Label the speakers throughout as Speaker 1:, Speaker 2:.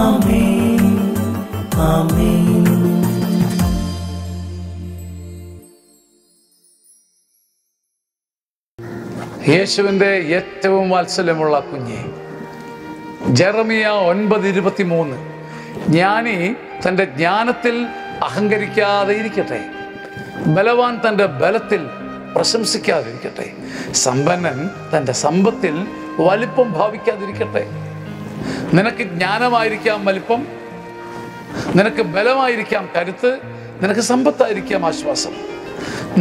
Speaker 1: ആമേൻ. ആമേൻ.
Speaker 2: യേശുവിൻ്റെ ഏറ്റവും വാത്സല്യമുള്ള കുഞ്ഞെ, ജെറമിയ 9:23, ജ്ഞാനി തൻ്റെ ജ്ഞാനത്തിൽ അഹങ്കരിക്കാതെ ഇരിക്കട്ടെ, ബലവാൻ തൻ്റെ ബലത്തിൽ പ്രശംസിക്കാതിരിക്കട്ടെ, സമ്പന്നൻ തൻ്റെ സമ്പത്തിൽ വലിപ്പം ഭാവിക്കാതിരിക്കട്ടെ. നിനക്ക് ജ്ഞാനമായിരിക്കാം വലിപ്പം, നിനക്ക് ബലമായിരിക്കാം കരുത്ത്, നിനക്ക് സമ്പത്തായിരിക്കാം ആശ്വാസം.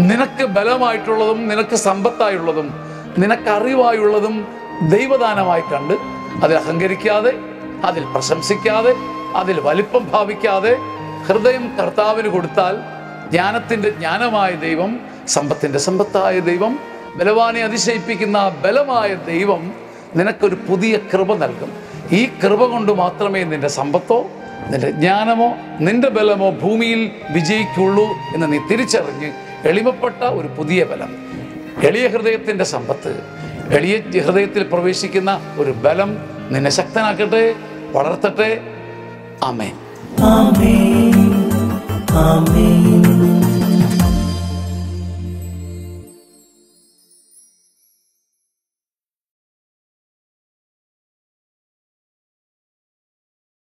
Speaker 2: നിനക്ക് ബലമായിട്ടുള്ളതും നിനക്ക് സമ്പത്തായുള്ളതും നിനക്കറിവായുള്ളതും ദൈവദാനമായി കണ്ട് അതിൽ അഹങ്കരിക്കാതെ, അതിൽ പ്രശംസിക്കാതെ, അതിൽ വലിപ്പം ഭാവിക്കാതെ ഹൃദയം കർത്താവിന് കൊടുത്താൽ ജ്ഞാനത്തിൻ്റെ ജ്ഞാനമായ ദൈവം, സമ്പത്തിൻ്റെ സമ്പത്തായ ദൈവം, ബലവാനെ അതിശയിപ്പിക്കുന്ന ബലമായ ദൈവം നിനക്കൊരു പുതിയ കൃപ നൽകും. ഈ കൃപ കൊണ്ട് മാത്രമേ നിന്റെ സമ്പത്തോ നിന്റെ ജ്ഞാനമോ നിന്റെ ബലമോ ഭൂമിയിൽ വിജയിക്കുള്ളൂ എന്ന് നീ തിരിച്ചറിഞ്ഞ് എളിമപ്പെട്ട ഒരു പുതിയ ബലം, എളിയ ഹൃദയത്തിൻ്റെ സമ്പത്ത്, എളിയ ഹൃദയത്തിൽ പ്രവേശിക്കുന്ന ഒരു ബലം നിന്നെ ശക്തനാക്കട്ടെ, വളർത്തട്ടെ. ആമേൻ.
Speaker 1: ആമേൻ. ആമേൻ.